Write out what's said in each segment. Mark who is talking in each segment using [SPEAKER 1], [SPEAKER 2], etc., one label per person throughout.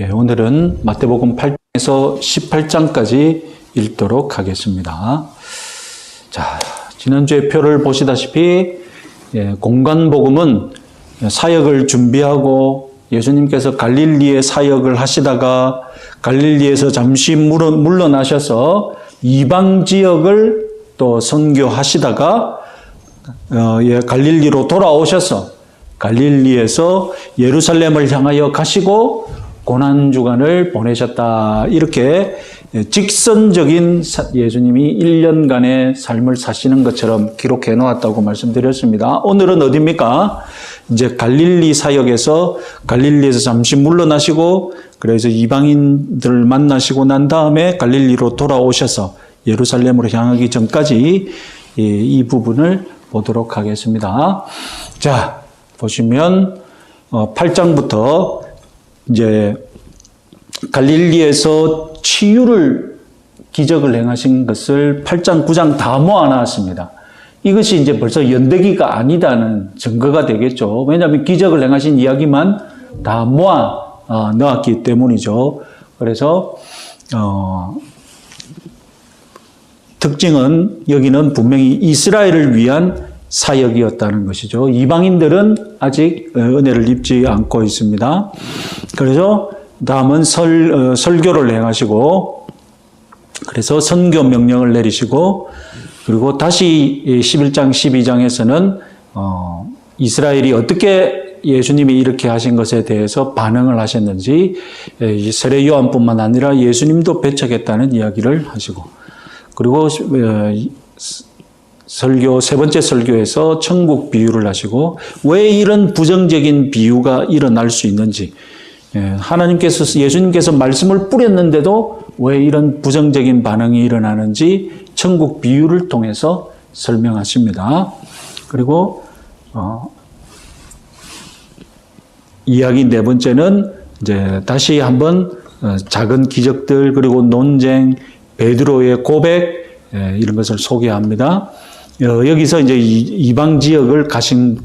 [SPEAKER 1] 오늘은 마태복음 8장에서 18장까지 읽도록 하겠습니다. 자, 지난주에 표를 보시다시피 공간복음은 사역을 준비하고 예수님께서 갈릴리에 사역을 하시다가 갈릴리에서 잠시 물러나셔서 이방 지역을 또 선교하시다가 갈릴리로 돌아오셔서 갈릴리에서 예루살렘을 향하여 가시고 고난주간을 보내셨다. 이렇게 직선적인 예수님이 1년간의 삶을 사시는 것처럼 기록해 놓았다고 말씀드렸습니다. 오늘은 어디입니까? 이제 갈릴리 사역에서 갈릴리에서 잠시 물러나시고 그래서 이방인들을 만나시고 난 다음에 갈릴리로 돌아오셔서 예루살렘으로 향하기 전까지 이 부분을 보도록 하겠습니다. 자, 보시면 8장부터 이제 갈릴리에서 기적을 행하신 것을 8장, 9장 다 모아놨습니다. 이것이 이제 벌써 연대기가 아니다는 증거가 되겠죠. 왜냐하면 기적을 행하신 이야기만 다 모아 넣었기 때문이죠. 그래서 특징은 여기는 분명히 이스라엘을 위한 사역이었다는 것이죠. 이방인들은 아직 은혜를 입지 않고 있습니다. 그래서 다음은 설교를 행하시고 그래서 선교 명령을 내리시고 그리고 다시 11장, 12장에서는 이스라엘이 어떻게 예수님이 이렇게 하신 것에 대해서 반응을 하셨는지 세례 요한뿐만 아니라 예수님도 배척했다는 이야기를 하시고 그리고 세 번째 설교에서 천국 비유를 하시고 왜 이런 부정적인 비유가 일어날 수 있는지 예수님께서 말씀을 뿌렸는데도 왜 이런 부정적인 반응이 일어나는지 천국 비유를 통해서 설명하십니다. 그리고 이야기 네 번째는 이제 다시 한번 작은 기적들 그리고 논쟁, 베드로의 고백 이런 것을 소개합니다. 여기서 이제 이방 지역을 가신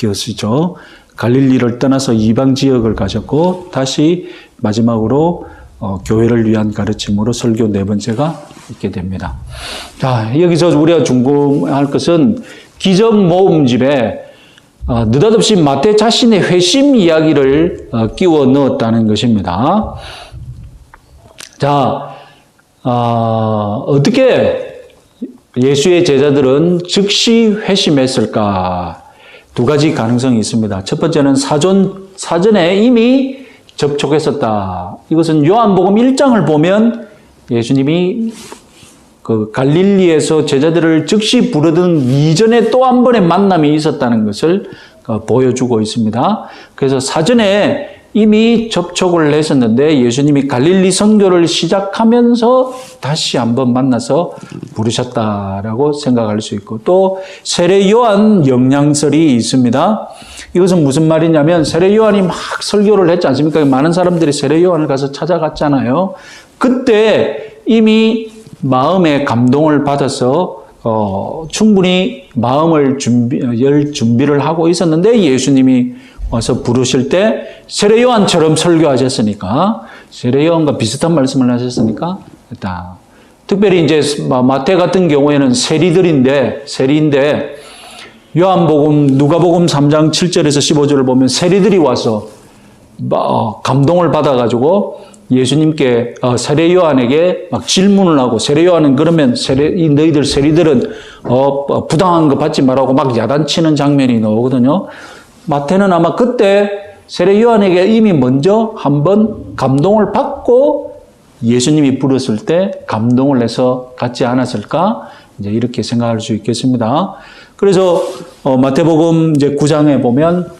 [SPEAKER 1] 것이죠. 갈릴리를 떠나서 이방 지역을 가셨고 다시 마지막으로 교회를 위한 가르침으로 설교 네 번째가 있게 됩니다. 자, 여기서 우리가 궁금할 것은 기적 모음집에 느닷없이 마태 자신의 회심 이야기를 끼워 넣었다는 것입니다. 자, 어떻게 예수의 제자들은 즉시 회심했을까? 두 가지 가능성이 있습니다. 첫 번째는 사전에 이미 접촉했었다. 이것은 요한복음 1장을 보면 예수님이 그 갈릴리에서 제자들을 즉시 부르던 이전에 또 한 번의 만남이 있었다는 것을 보여주고 있습니다. 그래서 사전에 이미 접촉을 했었는데 예수님이 갈릴리 선교를 시작하면서 다시 한번 만나서 부르셨다라고 생각할 수 있고 또 세례 요한 영향설이 있습니다. 이것은 무슨 말이냐면 세례 요한이 막 설교를 했지 않습니까? 많은 사람들이 세례 요한을 가서 찾아갔잖아요. 그때 이미 마음의 감동을 받아서 충분히 마음을 열 준비를 하고 있었는데 예수님이 와서 부르실 때 세례 요한처럼 설교하셨으니까 세례 요한과 비슷한 말씀을 하셨으니까 됐다. 특별히 이제 마태 같은 경우에는 세리인데 요한복음, 누가복음 3장 7절에서 15절을 보면 세리들이 와서 감동을 받아가지고 예수님께 세례 요한에게 막 질문을 하고 세례 요한은 그러면 너희들 세리들은 부당한 거 받지 말라고 막 야단치는 장면이 나오거든요. 마태는 아마 그때 세례 요한에게 이미 먼저 한번 감동을 받고 예수님이 부르실 때 감동을 해서 갖지 않았을까? 이제 이렇게 생각할 수 있겠습니다. 그래서 마태복음 이제 9장에 보면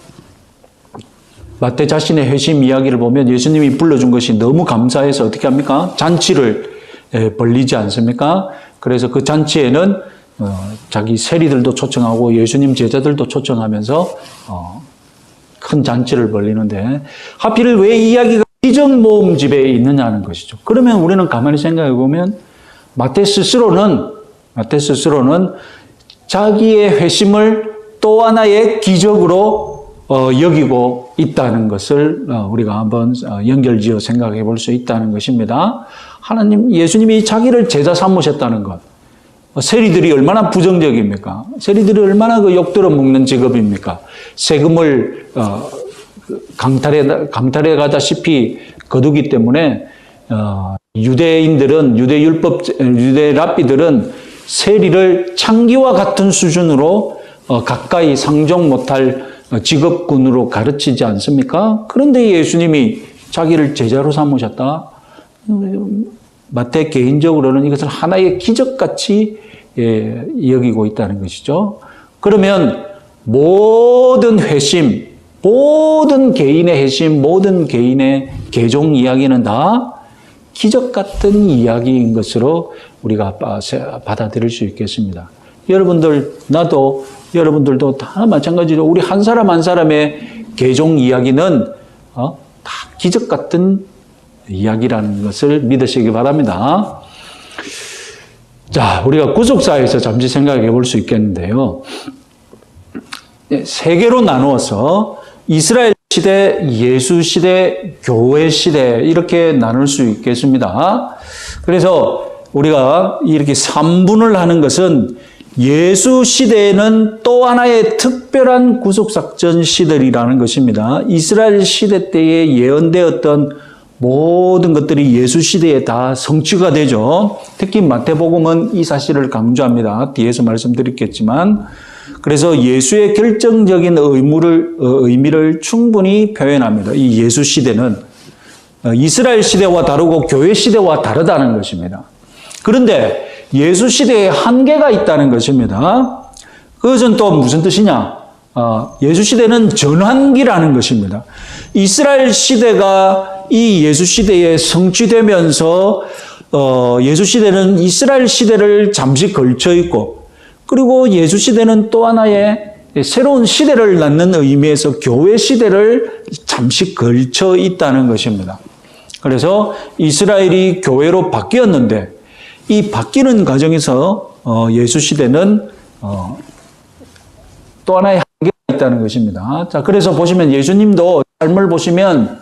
[SPEAKER 1] 마태 자신의 회심 이야기를 보면 예수님이 불러준 것이 너무 감사해서 어떻게 합니까? 잔치를 벌리지 않습니까? 그래서 그 잔치에는 자기 세리들도 초청하고 예수님 제자들도 초청하면서 큰 잔치를 벌리는데 하필 왜 이야기가 기적 모음집에 있느냐는 것이죠. 그러면 우리는 가만히 생각해 보면 마태 스스로는 자기의 회심을 또 하나의 기적으로 여기고 있다는 것을 우리가 한번 연결지어 생각해 볼 수 있다는 것입니다. 예수님이 자기를 제자 삼으셨다는 것. 세리들이 얼마나 부정적입니까? 세리들이 얼마나 그 욕들어 먹는 직업입니까? 세금을 강탈해 가다시피 거두기 때문에 유대인들은 유대 랍비들은 세리를 창기와 같은 수준으로 가까이 상종 못할 직업군으로 가르치지 않습니까? 그런데 예수님이 자기를 제자로 삼으셨다. 마태 개인적으로는 이것을 하나의 기적같이 여기고 있다는 것이죠. 그러면 모든 회심, 모든 개인의 회심, 모든 개인의 개종 이야기는 다 기적 같은 이야기인 것으로 우리가 받아들일 수 있겠습니다. 여러분들, 나도 여러분들도 다 마찬가지로 우리 한 사람 한 사람의 개종 이야기는 다 기적 같은 이야기라는 것을 믿으시기 바랍니다. 자, 우리가 구속사에서 잠시 생각해 볼 수 있겠는데요. 세 개로 나누어서 이스라엘 시대, 예수 시대, 교회 시대 이렇게 나눌 수 있겠습니다. 그래서 우리가 이렇게 3분을 하는 것은 예수 시대에는 또 하나의 특별한 구속작전 시대이라는 것입니다. 이스라엘 시대 때에 예언되었던 모든 것들이 예수 시대에 다 성취가 되죠. 특히 마태복음은 이 사실을 강조합니다. 뒤에서 말씀드렸겠지만, 그래서 예수의 결정적인 의미를 충분히 표현합니다. 이 예수 시대는 이스라엘 시대와 다르고 교회 시대와 다르다는 것입니다. 그런데 예수 시대에 한계가 있다는 것입니다. 그것은 또 무슨 뜻이냐? 예수 시대는 전환기라는 것입니다. 이스라엘 시대가 이 예수 시대에 성취되면서 예수 시대는 이스라엘 시대를 잠시 걸쳐 있고, 그리고 예수 시대는 또 하나의 새로운 시대를 낳는 의미에서 교회 시대를 잠시 걸쳐 있다는 것입니다. 그래서 이스라엘이 교회로 바뀌었는데 이 바뀌는 과정에서 예수 시대는 또 하나의 한계가 있다는 것입니다. 자, 그래서 보시면 예수님도 삶을 보시면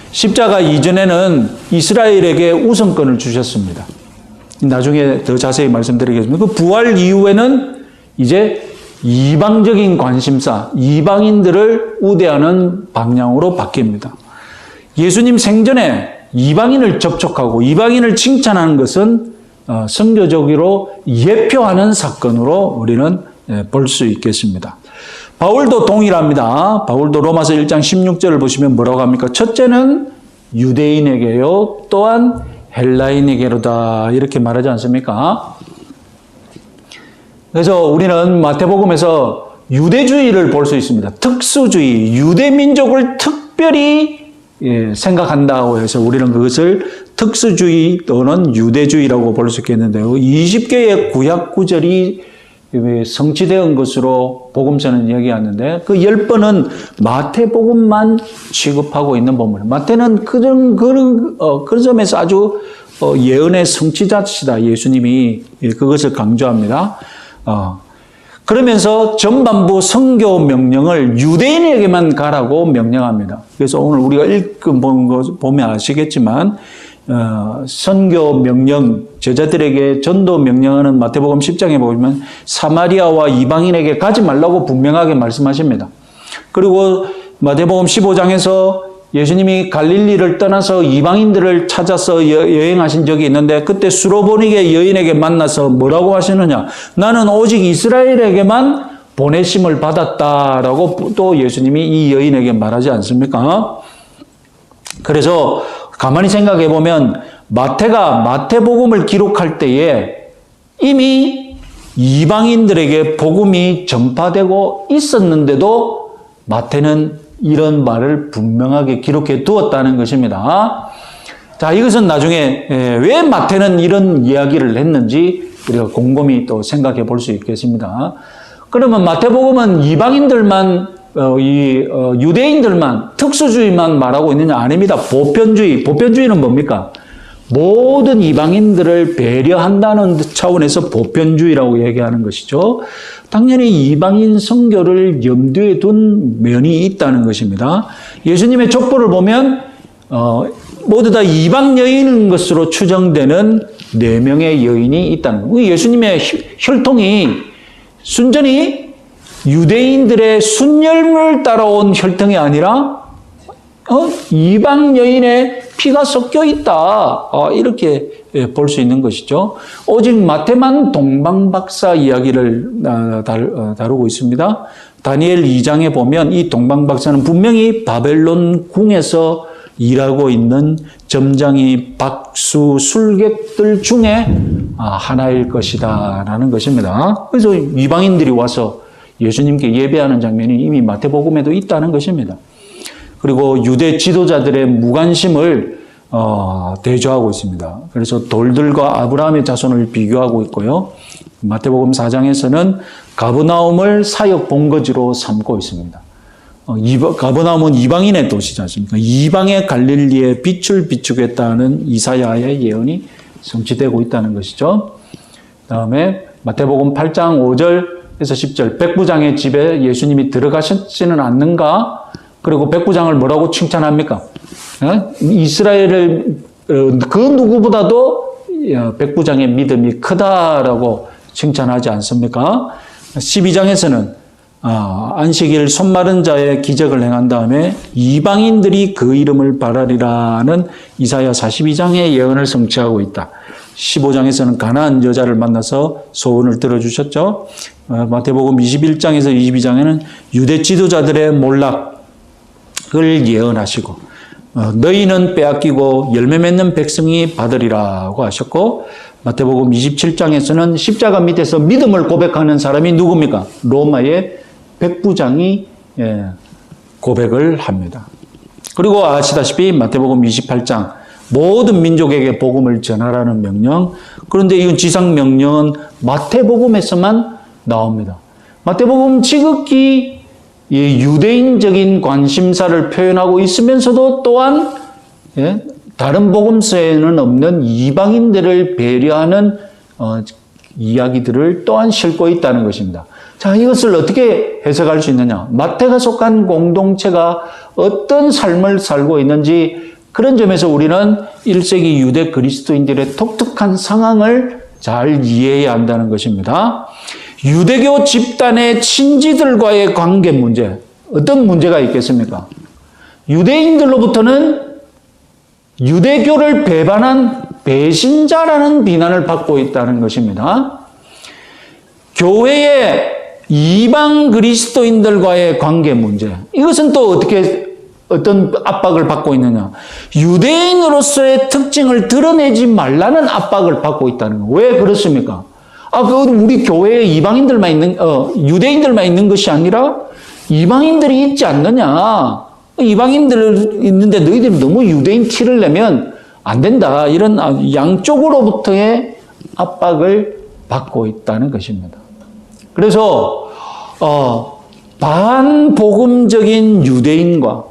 [SPEAKER 1] 십자가 이전에는 이스라엘에게 우선권을 주셨습니다. 나중에 더 자세히 말씀드리겠습니다. 그 부활 이후에는 이제 이방적인 관심사, 이방인들을 우대하는 방향으로 바뀝니다. 예수님 생전에 이방인을 접촉하고 이방인을 칭찬하는 것은 선교적으로 예표하는 사건으로 우리는 볼 수 있겠습니다. 바울도 동일합니다. 바울도 로마서 1장 16절을 보시면 뭐라고 합니까? 첫째는 유대인에게요, 또한 헬라인에게로다, 이렇게 말하지 않습니까? 그래서 우리는 마태복음에서 유대주의를 볼 수 있습니다. 특수주의, 유대민족을 특별히 생각한다고 해서 우리는 그것을 특수주의 또는 유대주의라고 볼 수 있겠는데요. 20개의 구약 구절이 성취된 것으로 복음서는 얘기하는데 그 10번은 마태복음만 취급하고 있는 본문이에요. 마태는 그런 점에서 아주 예언의 성취자시다. 예수님이 그것을 강조합니다. 그러면서 전반부 선교 명령을 유대인에게만 가라고 명령합니다. 그래서 오늘 우리가 읽은 거 보면 아시겠지만 선교 명령, 제자들에게 전도 명령하는 마태복음 10장에 보면 사마리아와 이방인에게 가지 말라고 분명하게 말씀하십니다. 그리고 마태복음 15장에서 예수님이 갈릴리를 떠나서 이방인들을 찾아서 여행하신 적이 있는데 그때 수로보니게 여인에게 만나서 뭐라고 하시느냐? 나는 오직 이스라엘에게만 보내심을 받았다라고 또 예수님이 이 여인에게 말하지 않습니까? 그래서 가만히 생각해 보면 마태가 마태복음을 기록할 때에 이미 이방인들에게 복음이 전파되고 있었는데도 마태는 이런 말을 분명하게 기록해 두었다는 것입니다. 자, 이것은 나중에 왜 마태는 이런 이야기를 했는지 우리가 곰곰이 또 생각해 볼 수 있겠습니다. 그러면 마태복음은 이방인들만 유대인들만 특수주의만 말하고 있느냐? 아닙니다. 보편주의는 뭡니까? 모든 이방인들을 배려한다는 차원에서 보편주의라고 얘기하는 것이죠. 당연히 이방인 선교를 염두에 둔 면이 있다는 것입니다. 예수님의 족보를 보면 모두 다 이방 여인인 것으로 추정되는 4명의 여인이 있다는 거예요. 예수님의 혈통이 순전히 유대인들의 순혈을 따라온 혈통이 아니라 이방 여인의 피가 섞여 있다. 이렇게 볼 수 있는 것이죠. 오직 마태만 동방박사 이야기를 다루고 있습니다. 다니엘 2장에 보면 이 동방박사는 분명히 바벨론 궁에서 일하고 있는 점장이 박수 술객들 중에 하나일 것이다 라는 것입니다. 그래서 이방인들이 와서 예수님께 예배하는 장면이 이미 마태복음에도 있다는 것입니다. 그리고 유대 지도자들의 무관심을 대조하고 있습니다. 그래서 돌들과 아브라함의 자손을 비교하고 있고요. 마태복음 4장에서는 가버나움을 사역 본거지로 삼고 있습니다. 가버나움은 이방인의 도시지 않습니까? 이방의 갈릴리에 빛을 비추겠다는 이사야의 예언이 성취되고 있다는 것이죠. 다음에 마태복음 8장 5절에서 10절 백부장의 집에 예수님이 들어가셨지는 않는가? 그리고 백부장을 뭐라고 칭찬합니까? 이스라엘을 그 누구보다도 백부장의 믿음이 크다라고 칭찬하지 않습니까? 12장에서는 안식일 손마른 자의 기적을 행한 다음에 이방인들이 그 이름을 바라리라는 이사야 42장의 예언을 성취하고 있다. 15장에서는 가나안 여자를 만나서 소원을 들어주셨죠. 마태복음 21장에서 22장에는 유대 지도자들의 몰락을 예언하시고 너희는 빼앗기고 열매 맺는 백성이 받으리라고 하셨고 마태복음 27장에서는 십자가 밑에서 믿음을 고백하는 사람이 누굽니까? 로마의 백부장이 고백을 합니다. 그리고 아시다시피 마태복음 28장 모든 민족에게 복음을 전하라는 명령. 그런데 이 지상명령은 마태복음에서만 나옵니다. 마태복음 지극히 유대인적인 관심사를 표현하고 있으면서도 또한 다른 복음서에는 없는 이방인들을 배려하는 이야기들을 또한 싣고 있다는 것입니다. 자, 이것을 어떻게 해석할 수 있느냐? 마태가 속한 공동체가 어떤 삶을 살고 있는지 그런 점에서 우리는 1세기 유대 그리스도인들의 독특한 상황을 잘 이해해야 한다는 것입니다. 유대교 집단의 친지들과의 관계 문제, 어떤 문제가 있겠습니까? 유대인들로부터는 유대교를 배반한 배신자라는 비난을 받고 있다는 것입니다. 교회의 이방 그리스도인들과의 관계 문제, 이것은 또 어떤 압박을 받고 있느냐? 유대인으로서의 특징을 드러내지 말라는 압박을 받고 있다는 거예요. 왜 그렇습니까? 그건 우리 교회에 이방인들만 유대인들만 있는 것이 아니라 이방인들이 있지 않느냐? 이방인들 있는데 너희들이 너무 유대인 티를 내면 안 된다. 이런 양쪽으로부터의 압박을 받고 있다는 것입니다. 그래서 반복음적인 유대인과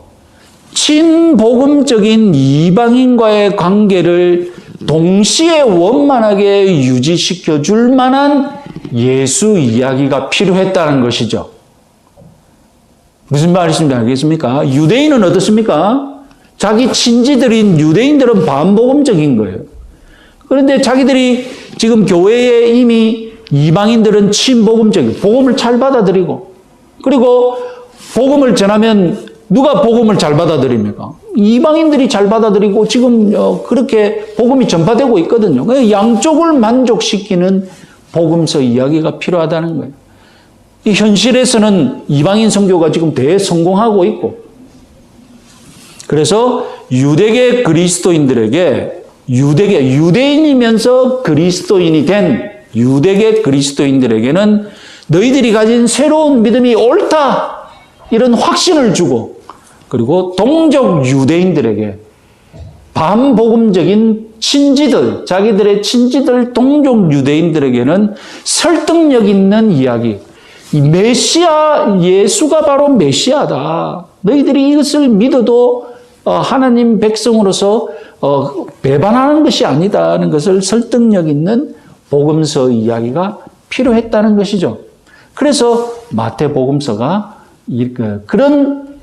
[SPEAKER 1] 친복음적인 이방인과의 관계를 동시에 원만하게 유지시켜 줄 만한 예수 이야기가 필요했다는 것이죠. 무슨 말인지 알겠습니까? 유대인은 어떻습니까? 자기 친지들인 유대인들은 반복음적인 거예요. 그런데 자기들이 지금 교회에 이미 이방인들은 친복음적이고 복음을 잘 받아들이고 그리고 복음을 전하면 누가 복음을 잘 받아들입니까? 이방인들이 잘 받아들이고 지금 그렇게 복음이 전파되고 있거든요. 양쪽을 만족시키는 복음서 이야기가 필요하다는 거예요. 이 현실에서는 이방인 선교가 지금 대성공하고 있고 그래서 유대계 그리스도인들에게 유대인이면서 그리스도인이 된 유대계 그리스도인들에게는 너희들이 가진 새로운 믿음이 옳다 이런 확신을 주고 그리고 동족 유대인들에게 반복음적인 친지들, 자기들의 친지들 동족 유대인들에게는 설득력 있는 이야기, 이 메시아, 예수가 바로 메시아다. 너희들이 이것을 믿어도 하나님 백성으로서 배반하는 것이 아니다는 것을 설득력 있는 복음서 이야기가 필요했다는 것이죠. 그래서 마태복음서가 그런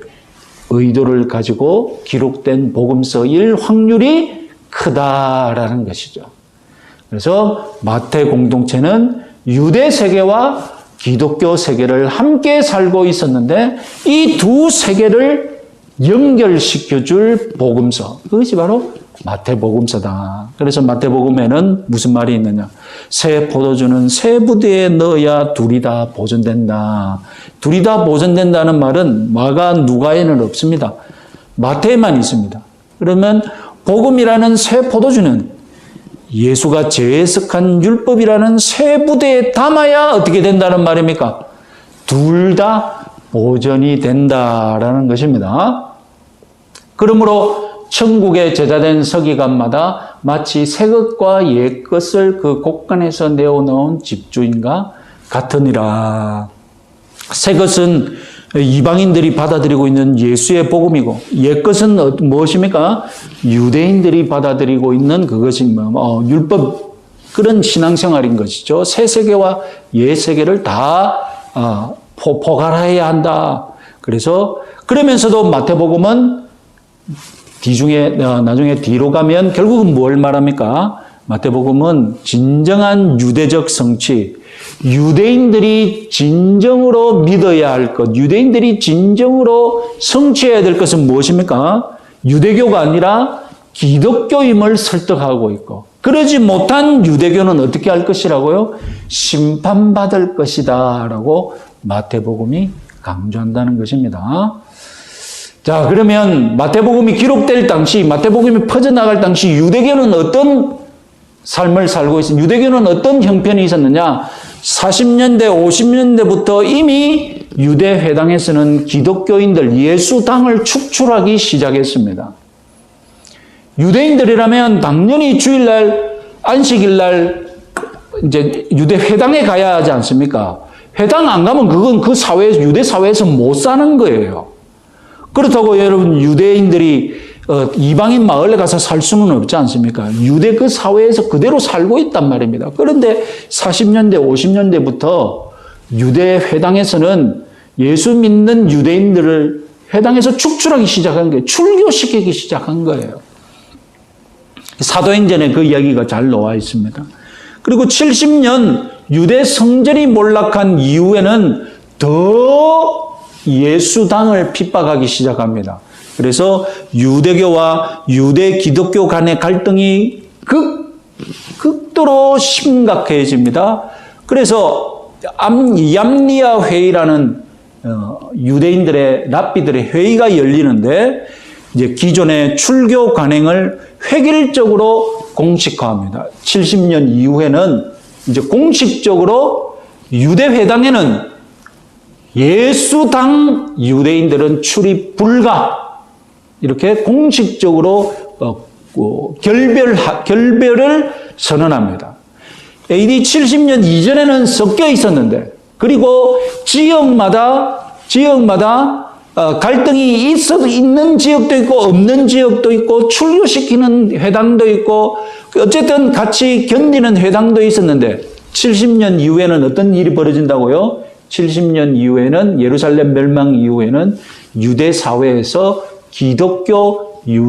[SPEAKER 1] 의도를 가지고 기록된 복음서일 확률이 크다라는 것이죠. 그래서 마태 공동체는 유대 세계와 기독교 세계를 함께 살고 있었는데 이 두 세계를 연결시켜줄 복음서, 그것이 바로 마태복음서다. 그래서 마태복음에는 무슨 말이 있느냐? 새 포도주는 새 부대에 넣어야 둘이 다 보존된다. 둘이 다 보존된다는 말은 마가, 누가에는 없습니다. 마태에만 있습니다. 그러면 복음이라는 새 포도주는 예수가 재해석한 율법이라는 새 부대에 담아야 어떻게 된다는 말입니까? 둘 다 보존이 된다라는 것입니다. 그러므로 천국에 제자된 서기관마다 마치 새 것과 옛 것을 그 곳간에서 내어놓은 집주인과 같으니라. 새 것은 이방인들이 받아들이고 있는 예수의 복음이고, 옛 것은 무엇입니까? 유대인들이 받아들이고 있는 그것이 율법, 그런 신앙생활인 것이죠. 새 세계와 옛 세계를 다 포괄해야 한다. 그러면서도 마태복음은 나중에 뒤로 가면 결국은 뭘 말합니까? 마태복음은 진정한 유대적 성취, 유대인들이 진정으로 믿어야 할 것, 유대인들이 진정으로 성취해야 될 것은 무엇입니까? 유대교가 아니라 기독교임을 설득하고 있고, 그러지 못한 유대교는 어떻게 할 것이라고요? 심판받을 것이다 라고 마태복음이 강조한다는 것입니다. 자, 그러면 마태복음이 기록될 당시, 마태복음이 퍼져나갈 당시 유대교는 어떤 삶을 살고 있었느냐? 유대교는 어떤 형편이 있었느냐? 40년대, 50년대부터 이미 유대 회당에서는 기독교인들, 예수당을 축출하기 시작했습니다. 유대인들이라면 당연히 주일날, 안식일날 이제 유대 회당에 가야 하지 않습니까? 회당 안 가면 그건 그 사회, 유대 사회에서 못 사는 거예요. 그렇다고 여러분 유대인들이 이방인 마을에 가서 살 수는 없지 않습니까? 유대 그 사회에서 그대로 살고 있단 말입니다. 그런데 40년대, 50년대부터 유대 회당에서는 예수 믿는 유대인들을 회당에서 축출하기 시작한 거예요. 출교시키기 시작한 거예요. 사도행전에 그 이야기가 잘 나와 있습니다. 그리고 70년 유대 성전이 몰락한 이후에는 더 예수당을 핍박하기 시작합니다. 그래서 유대교와 유대 기독교 간의 갈등이 극도로 심각해집니다. 그래서 얌리아 회의라는 유대인들의 랍비들의 회의가 열리는데 이제 기존의 출교 관행을 획일적으로 공식화합니다. 70년 이후에는 이제 공식적으로 유대 회당에는 예수당 유대인들은 출입 불가, 이렇게 공식적으로 결별을 선언합니다. AD 70년 이전에는 섞여 있었는데, 그리고 지역마다 갈등이 있는 지역도 있고 없는 지역도 있고 출교시키는 회당도 있고 어쨌든 같이 견디는 회당도 있었는데 70년 이후에는 어떤 일이 벌어진다고요? 70년 이후에는 예루살렘 멸망 이후에는 유대 사회에서 기독교를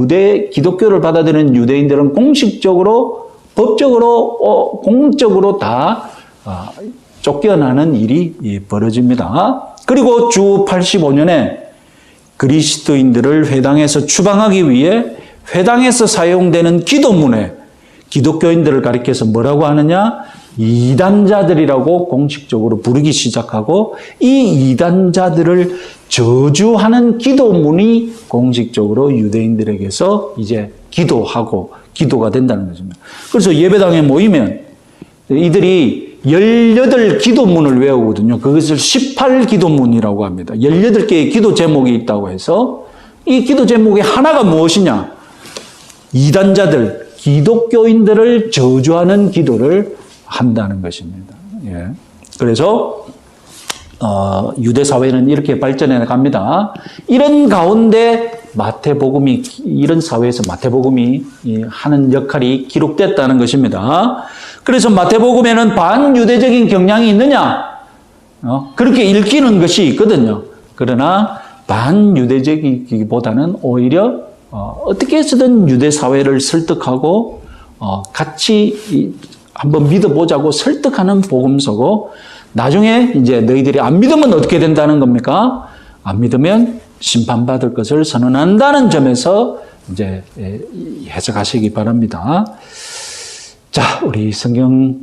[SPEAKER 1] 받아들이는 유대인들은 공식적으로 법적으로 공적으로 다 쫓겨나는 일이 벌어집니다. 그리고 주 85년에 그리스도인들을 회당에서 추방하기 위해 회당에서 사용되는 기도문에 기독교인들을 가리켜서 뭐라고 하느냐? 이단자들이라고 공식적으로 부르기 시작하고 이 이단자들을 저주하는 기도문이 공식적으로 유대인들에게서 이제 기도가 된다는 것입니다. 그래서 예배당에 모이면 이들이 18기도문을 외우거든요. 그것을 18기도문이라고 합니다. 18개의 기도 제목이 있다고 해서 이 기도 제목의 하나가 무엇이냐? 이단자들, 기독교인들을 저주하는 기도를 한다는 것입니다. 예. 그래서 유대 사회는 이렇게 발전해 갑니다. 이런 가운데 마태복음이 이런 사회에서 마태복음이 하는 역할이 기록됐다는 것입니다. 그래서 마태복음에는 반유대적인 경향이 있느냐? 그렇게 읽히는 것이 있거든요. 그러나 반유대적이기보다는 오히려 어떻게 해서든 유대 사회를 설득하고 같이 한번 믿어보자고 설득하는 복음서고, 나중에 이제 너희들이 안 믿으면 어떻게 된다는 겁니까? 안 믿으면 심판받을 것을 선언한다는 점에서 이제 해석하시기 바랍니다. 자, 우리 성경